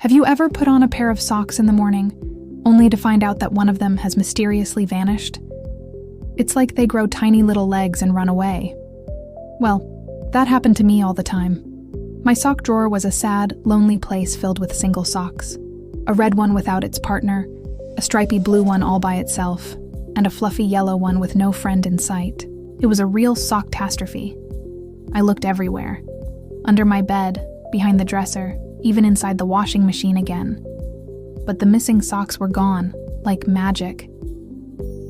Have you ever put on a pair of socks in the morning, only to find out that one of them has mysteriously vanished? It's like they grow tiny little legs and run away. Well, that happened to me all the time. My sock drawer was a sad, lonely place filled with single socks. A red one without its partner, a stripy blue one all by itself, and a fluffy yellow one with no friend in sight. It was a real sock-tastrophe. I looked everywhere. Under my bed, behind the dresser, even inside the washing machine again. But the missing socks were gone, like magic.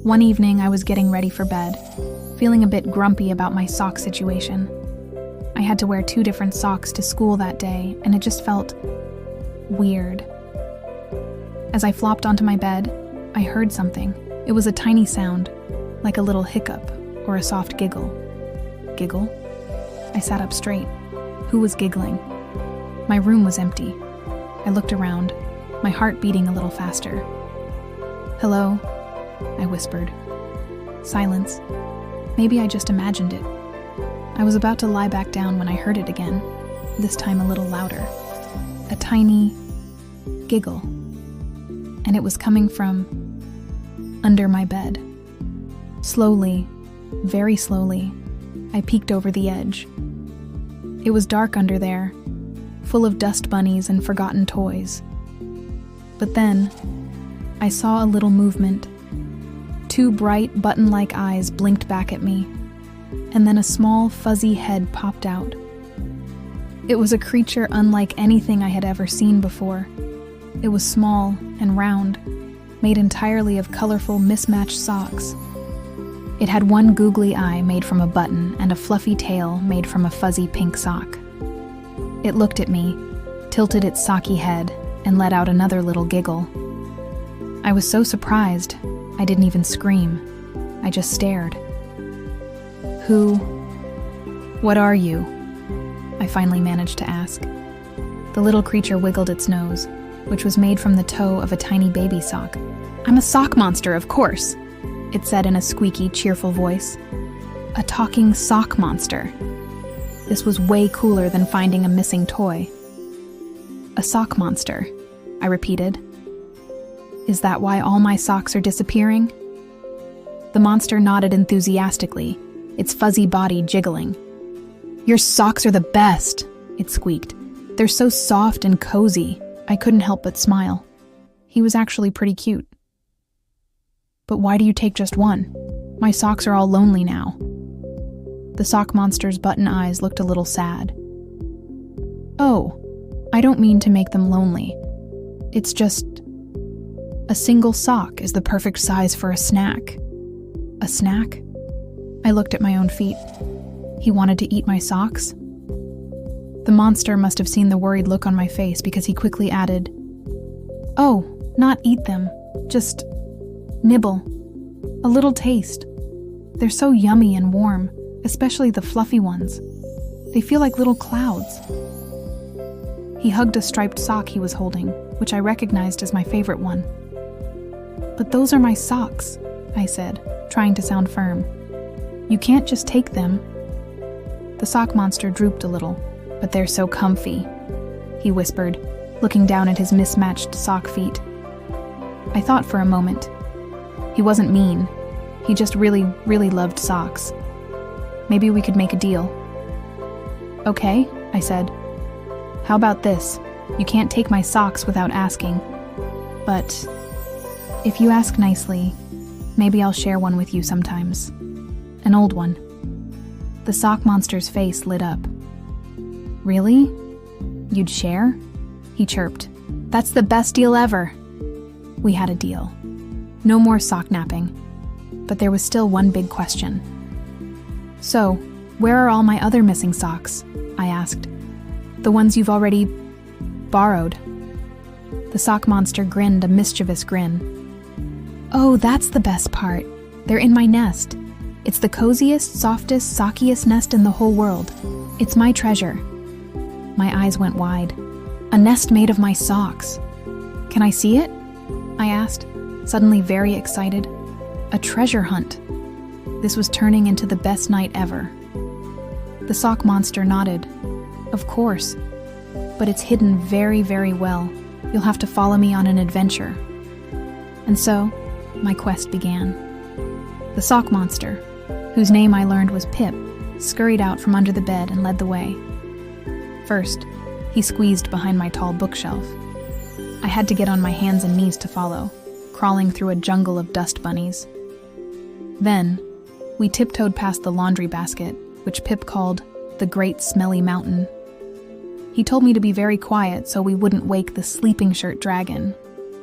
One evening I was getting ready for bed, feeling a bit grumpy about my sock situation. I had to wear 2 different socks to school that day, and it just felt weird. As I flopped onto my bed, I heard something. It was a tiny sound, like a little hiccup or a soft giggle. Giggle? I sat up straight. Who was giggling? My room was empty. I looked around, my heart beating a little faster. "Hello?" I whispered. Silence. Maybe I just imagined it. I was about to lie back down when I heard it again, this time a little louder. A tiny giggle. And it was coming from under my bed. Slowly, very slowly, I peeked over the edge. It was dark under there, full of dust bunnies and forgotten toys. But then, I saw a little movement. 2 bright, button-like eyes blinked back at me, and then a small, fuzzy head popped out. It was a creature unlike anything I had ever seen before. It was small and round, made entirely of colorful, mismatched socks. It had one googly eye made from a button and a fluffy tail made from a fuzzy pink sock. It looked at me, tilted its socky head, and let out another little giggle. I was so surprised, I didn't even scream. I just stared. "Who? What are you?" I finally managed to ask. The little creature wiggled its nose, which was made from the toe of a tiny baby sock. "I'm a sock monster, of course," it said in a squeaky, cheerful voice. A talking sock monster. This was way cooler than finding a missing toy. "A sock monster," I repeated. "Is that why all my socks are disappearing?" The monster nodded enthusiastically, its fuzzy body jiggling. "Your socks are the best," it squeaked. "They're so soft and cozy." I couldn't help but smile. He was actually pretty cute. "But why do you take just one? My socks are all lonely now." The sock monster's button eyes looked a little sad. "Oh, I don't mean to make them lonely. It's just, a single sock is the perfect size for a snack." "A snack?" I looked at my own feet. He wanted to eat my socks? The monster must have seen the worried look on my face because he quickly added, "Oh, not eat them, just nibble. A little taste. They're so yummy and warm, especially the fluffy ones. They feel like little clouds." He hugged a striped sock he was holding, which I recognized as my favorite one. "But those are my socks," I said, trying to sound firm. "You can't just take them." The sock monster drooped a little. "But they're so comfy," he whispered, looking down at his mismatched sock feet. I thought for a moment. He wasn't mean. He just really, really loved socks. Maybe we could make a deal. "Okay," I said. "How about this? You can't take my socks without asking. But if you ask nicely, maybe I'll share one with you sometimes. An old one." The sock monster's face lit up. "Really? You'd share?" he chirped. "That's the best deal ever." We had a deal. No more sock napping. But there was still one big question. "So, where are all my other missing socks?" I asked. "The ones you've already borrowed." The sock monster grinned a mischievous grin. "Oh, that's the best part. They're in my nest. It's the coziest, softest, sockiest nest in the whole world. It's my treasure." My eyes went wide. "A nest made of my socks. Can I see it?" I asked, suddenly very excited. A treasure hunt. This was turning into the best night ever. The sock monster nodded. "Of course, but it's hidden very, very well. You'll have to follow me on an adventure." And so, my quest began. The sock monster, whose name I learned was Pip, scurried out from under the bed and led the way. First, he squeezed behind my tall bookshelf. I had to get on my hands and knees to follow, crawling through a jungle of dust bunnies. Then, we tiptoed past the laundry basket, which Pip called the Great Smelly Mountain. He told me to be very quiet so we wouldn't wake the sleeping shirt dragon,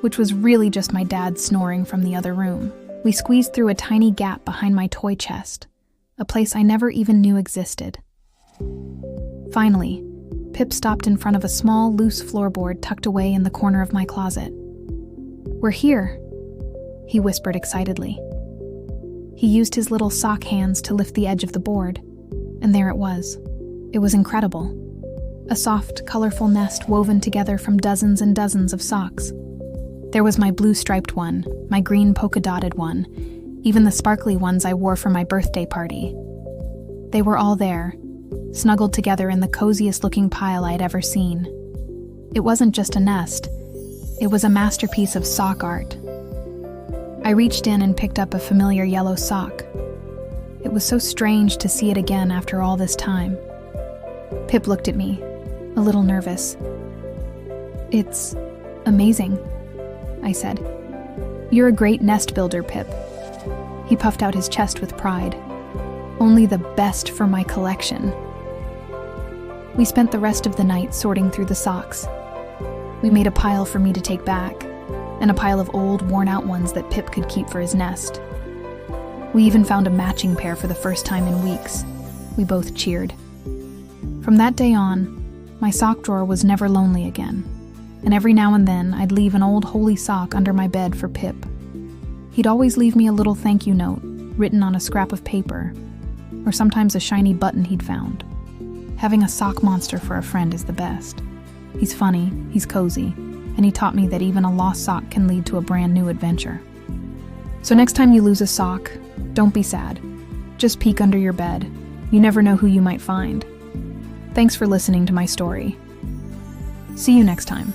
which was really just my dad snoring from the other room. We squeezed through a tiny gap behind my toy chest, a place I never even knew existed. Finally, Pip stopped in front of a small, loose floorboard tucked away in the corner of my closet. "We're here," he whispered excitedly. He used his little sock hands to lift the edge of the board, and there it was. It was incredible. A soft, colorful nest woven together from dozens and dozens of socks. There was my blue-striped one, my green polka-dotted one, even the sparkly ones I wore for my birthday party. They were all there, snuggled together in the coziest-looking pile I'd ever seen. It wasn't just a nest. It was a masterpiece of sock art. I reached in and picked up a familiar yellow sock. It was so strange to see it again after all this time. Pip looked at me, a little nervous. "It's amazing," I said. "You're a great nest builder, Pip." He puffed out his chest with pride. "Only the best for my collection." We spent the rest of the night sorting through the socks. We made a pile for me to take back, and a pile of old, worn-out ones that Pip could keep for his nest. We even found a matching pair for the first time in weeks. We both cheered. From that day on, my sock drawer was never lonely again, and every now and then I'd leave an old holy sock under my bed for Pip. He'd always leave me a little thank you note, written on a scrap of paper, or sometimes a shiny button he'd found. Having a sock monster for a friend is the best. He's funny, he's cozy, and he taught me that even a lost sock can lead to a brand new adventure. So next time you lose a sock, don't be sad. Just peek under your bed. You never know who you might find. Thanks for listening to my story. See you next time.